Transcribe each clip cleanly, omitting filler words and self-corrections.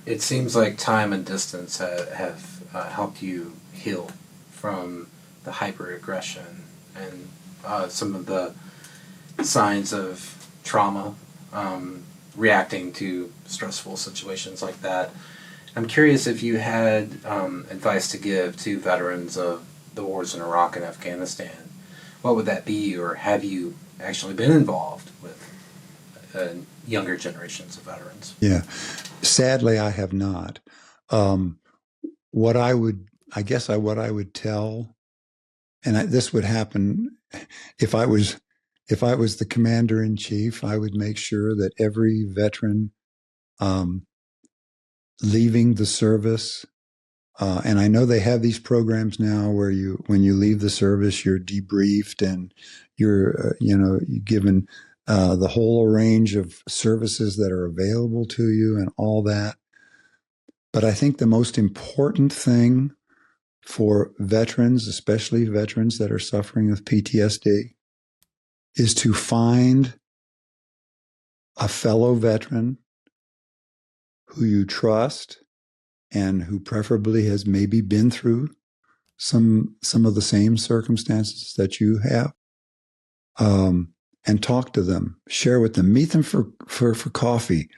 it seems like time and distance have helped you heal from the hyperaggression and some of the signs of trauma, reacting to stressful situations like that. I'm curious if you had advice to give to veterans of the wars in Iraq and Afghanistan. What would that be, or have you actually been involved with younger generations of veterans? Yeah, sadly, I have not. What I would tell, and this would happen if I was the commander in chief, I would make sure that every veteran leaving the service, and I know they have these programs now where when you leave the service, you're debriefed and you're given the whole range of services that are available to you and all that. But I think the most important thing for veterans, especially veterans that are suffering with PTSD, is to find a fellow veteran who you trust and who preferably has maybe been through some of the same circumstances that you have, and talk to them, share with them, meet them for coffee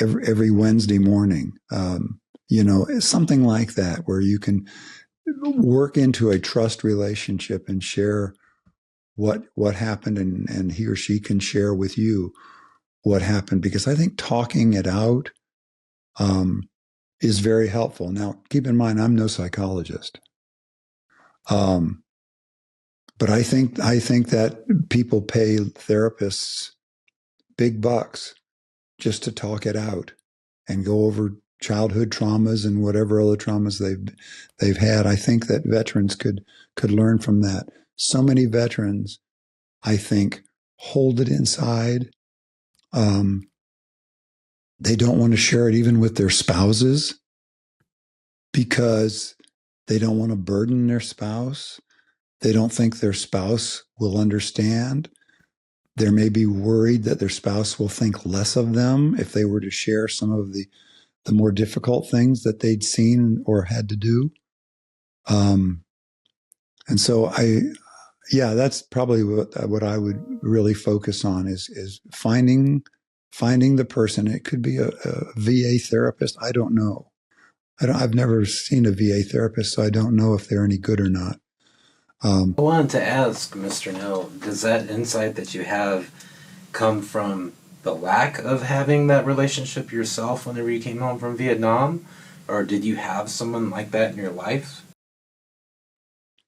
every Wednesday morning, something like that, where you can work into a trust relationship and share what happened, and he or she can share with you what happened, because I think talking it out is very helpful. Now, keep in mind, I'm no psychologist, but I think that people pay therapists big bucks just to talk it out and go over childhood traumas and whatever other traumas they've had. I think that veterans could learn from that. So many veterans, I think, hold it inside. They don't want to share it even with their spouses because they don't want to burden their spouse. They don't think their spouse will understand. They may be worried that their spouse will think less of them if they were to share some of the more difficult things that they'd seen or had to do. And so that's probably what I would really focus on is finding the person. It could be a VA therapist. I don't know. I've never seen a VA therapist, so I don't know if they're any good or not. I wanted to ask, Mr. Neal, does that insight that you have come from the lack of having that relationship yourself whenever you came home from Vietnam? Or did you have someone like that in your life?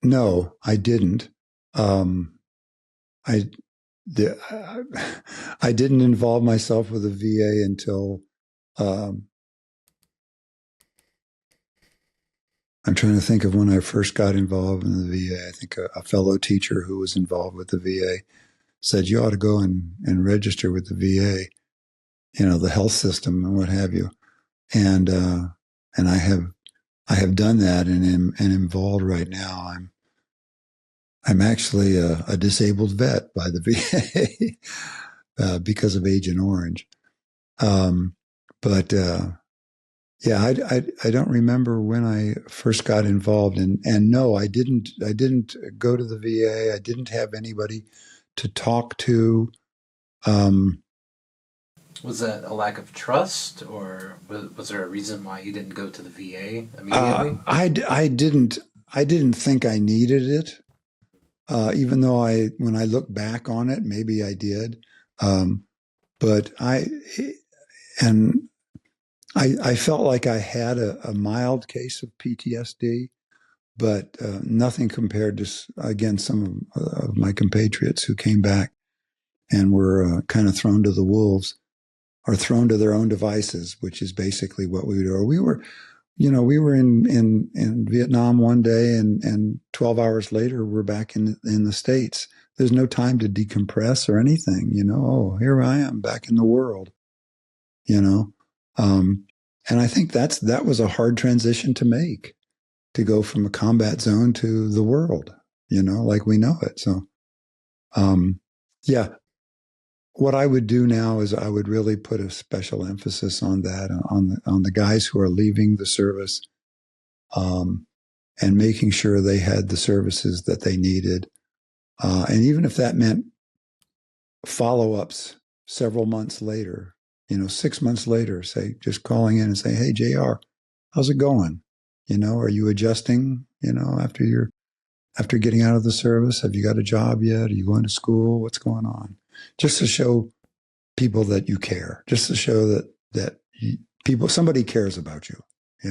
No, I didn't. I didn't involve myself with the VA until I'm trying to think of when I first got involved in the VA. I think a fellow teacher who was involved with the VA said, you ought to go and register with the VA, the health system and what have you. And I have done that and am involved right now. I'm actually a disabled vet by the VA because of Agent Orange. I don't remember when I first got involved, and no, I didn't go to the VA. I didn't have anybody to talk to. Was that a lack of trust, or was there a reason why you didn't go to the VA immediately? I didn't think I needed it, even though when I look back on it, maybe I did. But I felt like I had a mild case of PTSD, but nothing compared to, again, some of my compatriots who came back and were kind of thrown to the wolves or thrown to their own devices, which is basically what we do. Or we were in Vietnam one day, and 12 hours later, we're back in the States. There's no time to decompress or anything, oh, here I am back in the world, and I think that was a hard transition to make, to go from a combat zone to the world, like we know it. So, yeah. what I would do now is I would really put a special emphasis on that, on the guys who are leaving the service, and making sure they had the services that they needed. And even if that meant follow-ups several months later, 6 months later, say, just calling in and saying, hey, JR, how's it going? Are you adjusting, after getting out of the service? Have you got a job yet? Are you going to school? What's going on? Just to show people that you care, just to show that somebody cares about you.